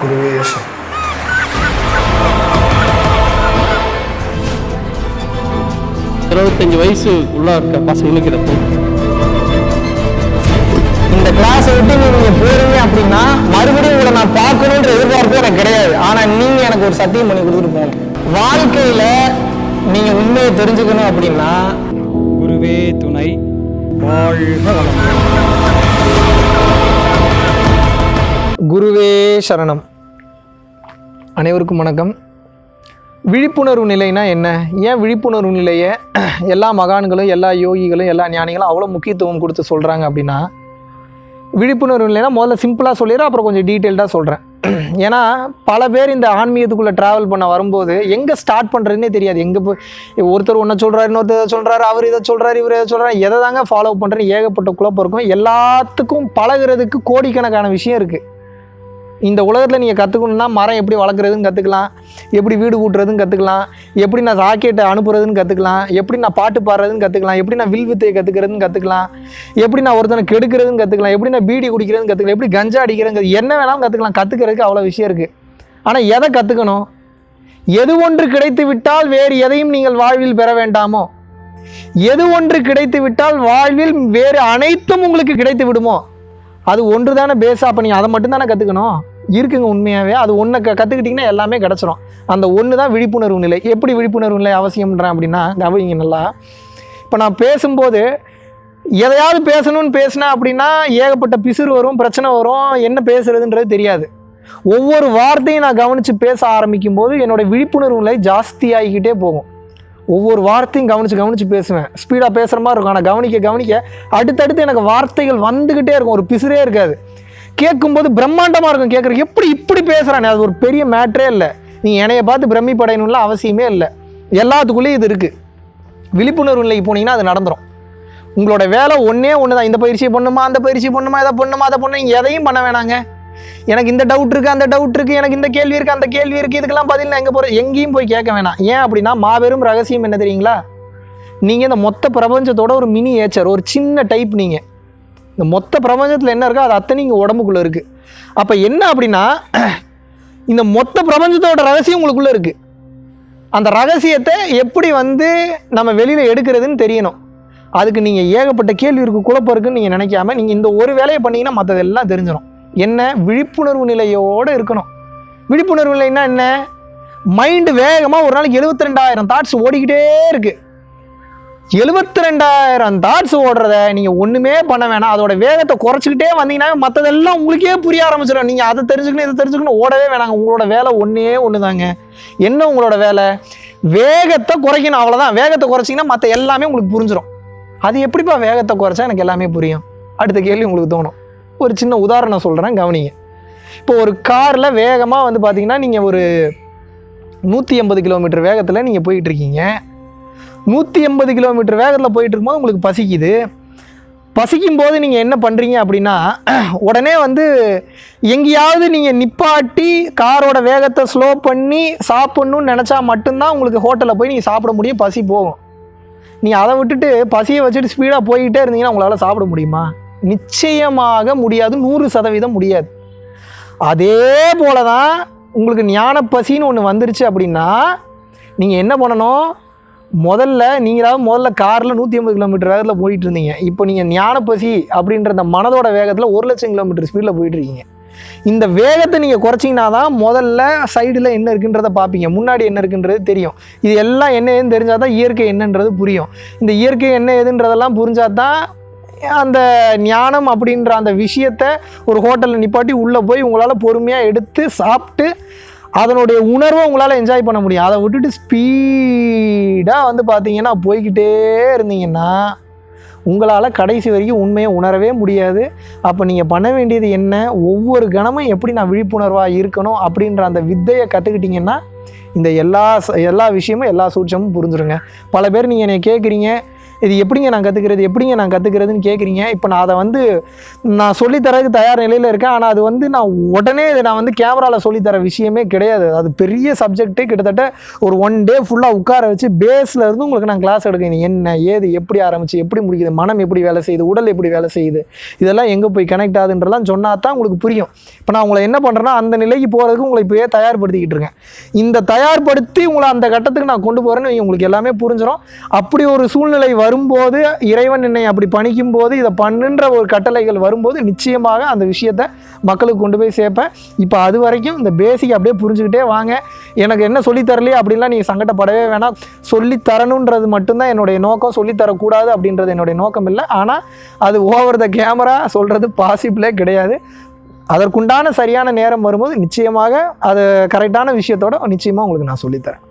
குருவே 25 வயசு உள்ள இருக்க பசங்களுக்கு இதை இந்த கிளாஸை விட்டு நீங்கள் போறீங்க அப்படின்னா மறுபடியும் உங்களை நான் பார்க்கணுன்ற எதிர்பார்ப்பு எனக்கு கிடையாது. ஆனால் நீங்கள் எனக்கு ஒரு சத்தியம் பண்ணி கொடுத்துட்டு போகணும். வாழ்க்கையில் நீங்கள் உண்மையை தெரிஞ்சுக்கணும் அப்படின்னா குருவே துணை, வாழ்க வளம். குருவே சரணம். அனைவருக்கும் வணக்கம். விழிப்புணர்வு நிலைனா என்ன? ஏன் விழிப்புணர்வு நிலையை எல்லா மகான்களும் எல்லா யோகிகளும் எல்லா ஞானிகளும் அவ்வளோ முக்கியத்துவம் கொடுத்து சொல்கிறாங்க அப்படின்னா, விழிப்புணர்வு நிலைனா முதல்ல சிம்பிளாக சொல்லிடுறேன், அப்புறம் கொஞ்சம் டீட்டெயில்டாக சொல்கிறேன். ஏன்னா பல பேர் இந்த ஆன்மீகத்துக்குள்ளே ட்ராவல் பண்ண வரும்போது எங்கே ஸ்டார்ட் பண்ணுறதுனே தெரியாது. எங்கே போய் ஒருத்தர் ஒன்றை சொல்கிறாரு, இன்னொருத்தர் இதை சொல்கிறாரு, அவர் இதை சொல்கிறாரு, இவர் இதை சொல்கிறாரு, எதை தாங்க ஃபாலோ பண்ணுறேன்னு ஏகப்பட்ட குழப்பம் இருக்கும். எல்லாத்துக்கும் பழகிறதுக்கு கோடிக்கணக்கான விஷயம் இருக்குது. இந்த உலகத்தில் நீங்கள் கற்றுக்கணுன்னா மரம் எப்படி வளர்க்குறதுன்னு கற்றுக்கலாம், எப்படி வீடு கூட்டுறதுன்னு கற்றுக்கலாம், எப்படி நான் ராக்கெட்டை அனுப்புறதுன்னு கற்றுக்கலாம், எப்படி நான் பாட்டு பாடுறதுன்னு கற்றுக்கலாம், எப்படி நான் வில் வித்தையை கற்றுக்கிறதுன்னு கற்றுக்கலாம், எப்படி நான் ஒருத்தனை கெடுக்கிறதுன்னு கற்றுக்கலாம், எப்படி நான் பீடி குடிக்கிறதுன்னு கற்றுக்கலாம், எப்படி கஞ்சா அடிக்கிறதுங்க, என்ன வேணாலும் கற்றுக்கலாம். கற்றுக்கிறதுக்கு அவ்வளோ விஷயம் இருக்குது. ஆனால் எதை கற்றுக்கணும்? எது ஒன்று கிடைத்து விட்டால் வேறு எதையும் நீங்கள் வாழ்வில் பெற வேண்டாமோ, எது ஒன்று கிடைத்து விட்டால் வாழ்வில் வேறு அனைத்தும் உங்களுக்கு கிடைத்து விடுமோ, அது ஒன்று தானே பேஸாக. அப்போ நீங்கள் அதை மட்டும் தானே கற்றுக்கணும். இருக்குங்க உண்மையாகவே அது ஒன்றை கற்றுக்கிட்டிங்கன்னா எல்லாமே கிடச்சிரும். அந்த ஒன்று தான் விழிப்புணர்வு நிலை. எப்படி விழிப்புணர்வு நிலை அவசியம்ன்றேன் அப்படின்னா, கவனிங்க நல்லா. இப்போ நான் பேசும்போது எதையாவது பேசணும்னு பேசினேன் அப்படின்னா ஏகப்பட்ட பிசுறு வரும், பிரச்சனை வரும், என்ன பேசுறதுன்றது தெரியாது. ஒவ்வொரு வார்த்தையும் நான் கவனித்து பேச ஆரம்பிக்கும் போது என்னோடய விழிப்புணர்வு நிலை ஜாஸ்தியாகிக்கிட்டே போகும். ஒவ்வொரு வார்த்தையும் கவனித்து பேசுவேன். ஸ்பீடாக பேசுகிற மாதிரி இருக்கும். ஆனால் கவனிக்க அடுத்தடுத்து எனக்கு வார்த்தைகள் வந்துக்கிட்டே இருக்கும். ஒரு பிசுரே இருக்காது. கேட்கும்போது பிரம்மாண்டமாக இருக்கும். கேட்குறக்கு இப்படி பேசுகிறானே, அது ஒரு பெரிய மேட்ரே இல்லை. நீங்கள் என்னையை பார்த்து பிரமிப்படையணும்லாம் அவசியமே இல்லை. எல்லாத்துக்குள்ளேயும் இது இருக்குது. விழிப்புணர்வு நிலைக்கு போனீங்கன்னா அது நடந்துடும். உங்களோட வேலை ஒன்றே ஒன்று தான். இந்த பயிற்சியை பண்ணுமா, அந்த பயிற்சி பண்ணுமா, இதை பண்ணுமா, அதை பண்ண, நீங்கள் எதையும் பண்ண வேணாங்க. எனக்கு இந்த டவுட் இருக்குது, அந்த டவுட் இருக்குது, எனக்கு இந்த கேள்வி இருக்குது, அந்த கேள்வி இருக்குது, இதுக்கெல்லாம் பதில் நான் எங்கே போகிறேன், எங்கேயும் போய் கேட்க வேணாம். ஏன் அப்படின்னா மாபெரும் ரகசியம் என்ன தெரியுங்களா? நீங்கள் இந்த மொத்த பிரபஞ்சத்தோட ஒரு மினி ஏச்சர், ஒரு சின்ன டைப். நீங்கள் இந்த மொத்த பிரபஞ்சத்தில் என்ன இருக்கோ அது அத்தனை இங்கே உடம்புக்குள்ளே இருக்குது. அப்போ என்ன அப்படின்னா, இந்த மொத்த பிரபஞ்சத்தோட ரகசியம் உங்களுக்குள்ளே இருக்குது. அந்த ரகசியத்தை எப்படி நம்ம வெளியில் எடுக்கிறதுன்னு தெரியணும். அதுக்கு நீங்கள் ஏகப்பட்ட கேள்வி இருக்குது, குழப்பம் இருக்குன்னு நீங்கள் நினைக்காம நீங்கள் இந்த ஒரு வேலையை பண்ணிங்கன்னா மற்றதெல்லாம் தெரிஞ்சிடும். என்ன? விழிப்புணர்வு நிலையோடு இருக்கணும். விழிப்புணர்வு நிலைன்னா என்ன? மைண்டு வேகமாக ஒரு நாளைக்கு 72,000 தாட்ஸ் ஓடிக்கிட்டே இருக்குது. 72,000 தாட்ஸ் ஓடுறத நீங்கள் ஒன்றுமே பண்ண வேணாம். அதோட வேகத்தை குறைச்சிக்கிட்டே வந்தீங்கன்னா மற்றதெல்லாம் உங்களுக்கே புரிய ஆரம்பிச்சிடும். நீங்கள் அதை தெரிஞ்சுக்கணும், இதை தெரிஞ்சுக்கணும், ஓடவே வேணாங்க. உங்களோட வேலை ஒன்று தாங்க. என்ன உங்களோட வேலை? வேகத்தை குறைக்கணும், அவ்வளோதான். வேகத்தை குறைச்சிங்கன்னா மற்ற எல்லாமே உங்களுக்கு புரிஞ்சிடும். அது எப்படிப்பா வேகத்தை குறைச்சா எனக்கு எல்லாமே புரியும்? அடுத்த கேள்வி உங்களுக்கு தோணும். ஒரு சின்ன உதாரணம் சொல்கிறேன், கவனிங்க. இப்போ ஒரு காரில் வேகமாக பார்த்தீங்கன்னா நீங்கள் ஒரு 180 கிலோமீட்டர் வேகத்தில் நீங்கள் போயிட்டுருக்கீங்க. 180 கிலோமீட்டர் வேகத்தில் போயிட்டு இருக்கும்போது உங்களுக்கு பசிக்குது. பசிக்கும் போது நீங்கள் என்ன பண்ணுறீங்க அப்படின்னா, உடனே எங்கேயாவது நீங்கள் நிப்பாட்டி காரோட வேகத்தை ஸ்லோ பண்ணி சாப்பிட்ணுன்னு நினச்சா மட்டும்தான் உங்களுக்கு ஹோட்டலில் போய் நீங்கள் சாப்பிட முடியும், பசி போகும். நீங்கள் அதை விட்டுட்டு பசியை வச்சுட்டு ஸ்பீடாக போய்கிட்டே இருந்தீங்கன்னா உங்களால் சாப்பிட முடியுமா? நிச்சயமாக முடியாது, 100% முடியாது. அதே போல தான் உங்களுக்கு ஞான பசின்னு ஒன்று வந்துருச்சு அப்படின்னா நீங்கள் என்ன பண்ணணும்? முதல்ல காரில் 180 கிலோமீட்டர் வேகத்தில் போயிட்டு இருந்தீங்க. இப்போ நீங்கள் ஞான பசி அப்படின்ற அந்த மனதோட வேகத்தில் 1,00,000 கிலோமீட்டர் ஸ்பீடில் போயிட்டுருக்கீங்க. இந்த வேகத்தை நீங்கள் குறைச்சிங்கன்னா தான் முதல்ல சைடில் என்ன இருக்குன்றதை பார்ப்பீங்க, முன்னாடி என்ன இருக்குன்றது தெரியும். இது எல்லாம் என்ன ஏதுன்னு தெரிஞ்சால் தான் இயற்கை என்னன்றது புரியும். இந்த இயற்கை என்ன ஏதுன்றதெல்லாம் புரிஞ்சால் தான் அந்த ஞானம் அப்படின்ற அந்த விஷயத்தை ஒரு ஹோட்டலில் நிப்பாட்டி உள்ளே போய் உங்களால் பொறுமையாக எடுத்து சாப்பிட்டு அதனுடைய உணர்வை உங்களால் என்ஜாய் பண்ண முடியும். அதை விட்டுட்டு ஸ்பீடாக பார்த்தீங்கன்னா போய்கிட்டே இருந்தீங்கன்னா உங்களால் கடைசி வரைக்கும் உண்மையை உணரவே முடியாது. அப்போ நீங்கள் பண்ண வேண்டியது என்ன? ஒவ்வொரு கணமும் எப்படி நான் விழிப்புணர்வாக இருக்கணும் அப்படின்ற அந்த வித்தையை கற்றுக்கிட்டிங்கன்னா இந்த எல்லா விஷயமும் எல்லா சூட்சமும் புரிஞ்சுருங்க. பல பேர் நீங்கள் என்னை கேட்குறீங்க, இது எப்படிங்க நான் கற்றுக்கிறதுன்னு கேட்குறீங்க. இப்போ நான் அதை வந்து நான் சொல்லித்தரதுக்கு தயார் நிலையில் இருக்கேன். ஆனால் அது வந்து நான் உடனே இதை நான் வந்து கேமராவில் சொல்லித்தர விஷயமே கிடையாது. அது பெரிய சப்ஜெக்ட்டு. கிட்டத்தட்ட ஒரு 1 டே ஃபுல்லாக உட்கார வச்சு பேஸில் இருந்து உங்களுக்கு நான் கிளாஸ் எடுக்கணும். என்ன ஏது எப்படி ஆரம்பிச்சு எப்படி முடிக்குது, மனம் எப்படி வேலை செய்யுது, உடல் எப்படி வேலை செய்யுது, இதெல்லாம் எங்கே போய் கனெக்ட் ஆகுதுன்றலாம் சொன்னால் தான் உங்களுக்கு புரியும். இப்போ நான் உங்களை என்ன பண்ணுறேன்னா அந்த நிலைக்கு போகிறதுக்கு உங்களை இப்போயே தயார்படுத்திக்கிட்டு இருக்கேன். இந்த தயார்படுத்தி உங்களை அந்த கட்டத்துக்கு நான் கொண்டு போகிறேன்னு உங்களுக்கு எல்லாமே புரிஞ்சிடும். அப்படி ஒரு சூழ்நிலை வரும்போது, இறைவன் என்னை அப்படி பணிக்கும் போது, இதை பண்ணுன்ற ஒரு கட்டளைகள் வரும்போது நிச்சயமாக அந்த விஷயத்தை மக்களுக்கு கொண்டு போய் சேர்ப்பேன். இப்போ அது வரைக்கும் இந்த பேசிக் அப்படியே புரிஞ்சுக்கிட்டே வாங்க. எனக்கு என்ன சொல்லித்தரலையே அப்படின்லாம் நீங்கள் சங்கடப்படவே வேணாம். சொல்லித்தரணுன்றது மட்டும்தான் என்னுடைய நோக்கம், சொல்லித்தரக்கூடாது அப்படின்றது என்னுடைய நோக்கம் இல்லை. ஆனால் அது ஓவர் த கேமரா சொல்கிறது பாசிபிளே கிடையாது. அதற்குண்டான சரியான நேரம் வரும்போது நிச்சயமாக அது கரெக்டான விஷயத்தோட நிச்சயமாக உங்களுக்கு நான் சொல்லித்தரேன்.